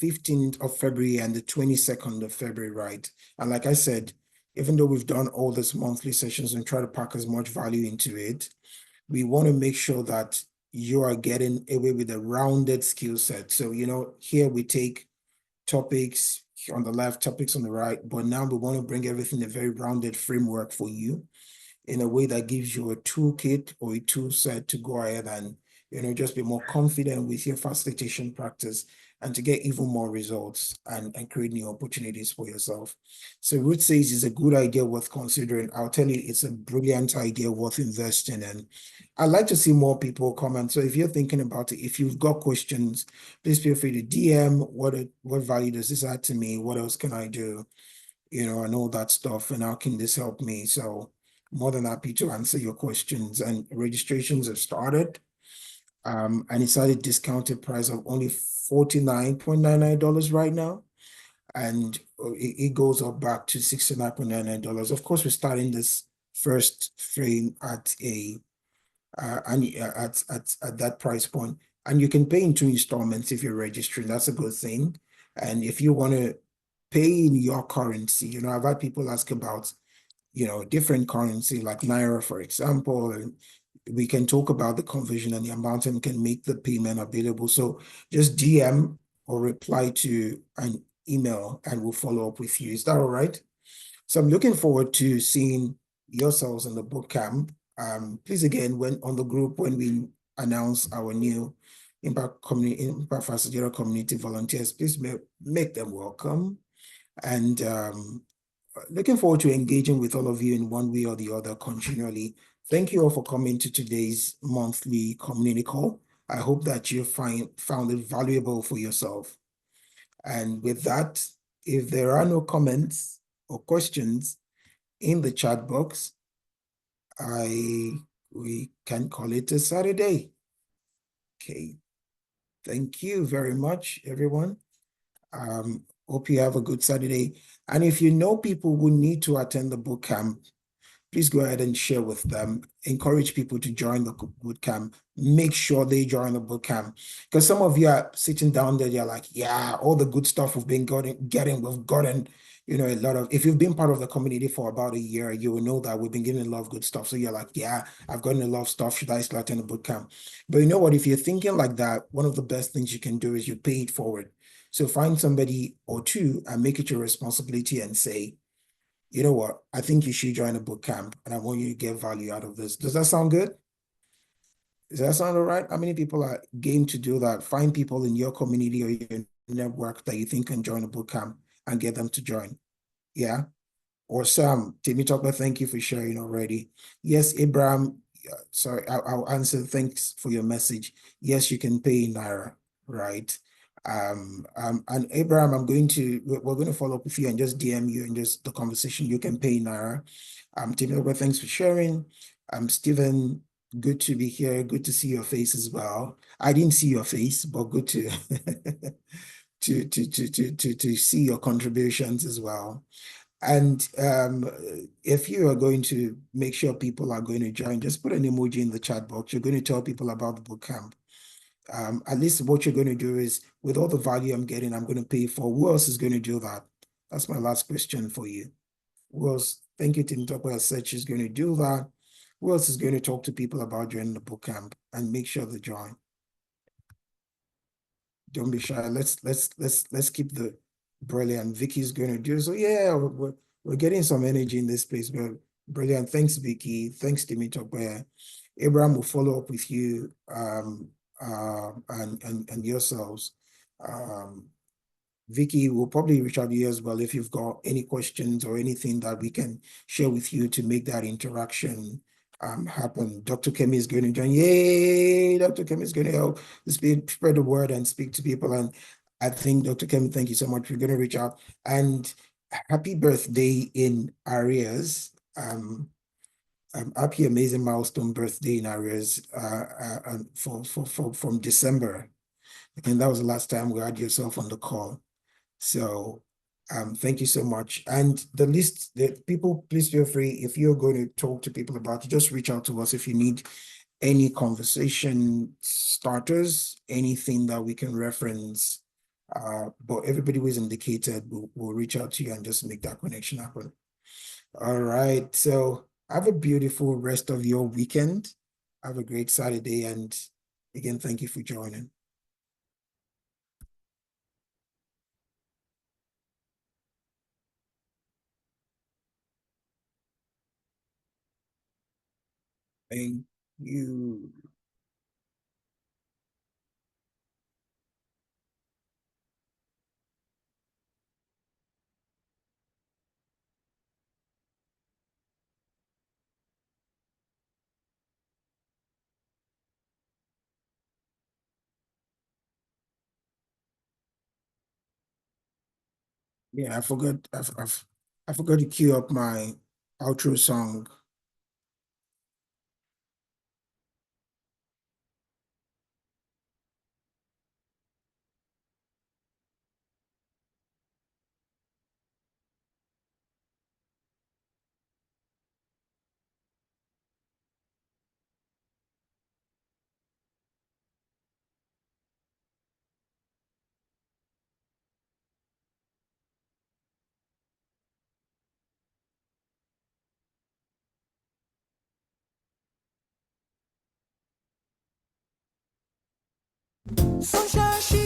15th of February and the 22nd of February, right? And like I said, even though we've done all these monthly sessions and try to pack as much value into it, we want to make sure that you are getting away with a rounded skill set. So, here we take topics on the left, topics on the right, but now we want to bring everything in a very rounded framework for you. in a way that gives you a toolkit or a tool set to go ahead and, just be more confident with your facilitation practice and to get even more results and create new opportunities for yourself. So Ruth says it's a good idea worth considering. I'll tell you, it's a brilliant idea worth investing in. I'd like to see more people comment. So if you're thinking about it, if you've got questions, please feel free to DM. What value does this add to me? What else can I do? And all that stuff. And how can this help me? So more than happy to answer your questions. And registrations have started. And it's at a discounted price of only $49.99 right now. And it goes up back to $69.99. Of course, we're starting this first frame at at that price point. And you can pay in 2 installments if you're registering. That's a good thing. And if you want to pay in your currency, I've had people ask about, different currency like Naira, for example, and we can talk about the conversion and the amount and can make the payment available. So just DM or reply to an email and we'll follow up with you. Is that all right? So I'm looking forward to seeing yourselves in the boot camp. Please again, when on the group, when we announce our new Impact Facilitator community volunteers, please make them welcome. And looking forward to engaging with all of you in one way or the other continually. Thank you all for coming to today's monthly community call. I hope that you found it valuable for yourself. And with that, if there are no comments or questions in the chat box, we can call it a Saturday. Okay. Thank you very much, everyone. Hope you have a good Saturday. And if you know people who need to attend the boot camp, please go ahead and share with them. Encourage people to join the boot camp. Make sure they join the boot camp. Because some of you are sitting down there, you're like, yeah, all the good stuff we've been we've gotten, a lot of, if you've been part of the community for about a year, you will know that we've been getting a lot of good stuff. So you're like, yeah, I've gotten a lot of stuff. Should I still attend the boot camp? But you know what? If you're thinking like that, one of the best things you can do is you pay it forward. So find somebody or two and make it your responsibility and say, you know what, I think you should join a boot camp and I want you to get value out of this. Does that sound good? Does that sound all right? How many people are game to do that? Find people in your community or your network that you think can join a boot camp and get them to join. Yeah. Or Sam, Timmy Talker, thank you for sharing already. Yes, Abraham, sorry, I'll answer. Thanks for your message. Yes, you can pay in Naira, right? And Abraham, we're going to follow up with you and just DM you and just the conversation. You can pay in Naira. Timmy Talker, thanks for sharing. Stephen, good to be here. Good to see your face as well. I didn't see your face, but good to to see your contributions as well. And if you are going to make sure people are going to join, just put an emoji in the chat box. You're going to tell people about the boot camp. At least what you're going to do is, with all the value I'm getting, I'm going to pay for. Who else is going to do that? That's my last question for you. Who else? Thank you, Tim Topper said she's going to do that. Who else is going to talk to people about joining the boot camp and make sure they join? Don't be shy. Let's keep the brilliant. Vicky's going to do so. Yeah, we're getting some energy in this place. But brilliant. Thanks, Vicky. Thanks, Temitope. Abraham will follow up with you and yourselves. Vicky will probably reach out to you as well if you've got any questions or anything that we can share with you to make that interaction happen. Dr. Kemi is going to join. Yay! Dr. Kemi is going to help spread the word and speak to people. And I think, Dr. Kemi, thank you so much. We're going to reach out. And happy birthday in arrears. Happy amazing milestone birthday in arrears from December. And that was the last time we had yourself on the call. So thank you so much. And the people, please feel free, if you're going to talk to people about it, just reach out to us if you need any conversation starters, anything that we can reference. But everybody who is indicated will reach out to you and just make that connection happen. All right. So have a beautiful rest of your weekend. Have a great Saturday. And again, thank you for joining. Thank you. Yeah, I forgot. I forgot to queue up my outro song. Sunshine, she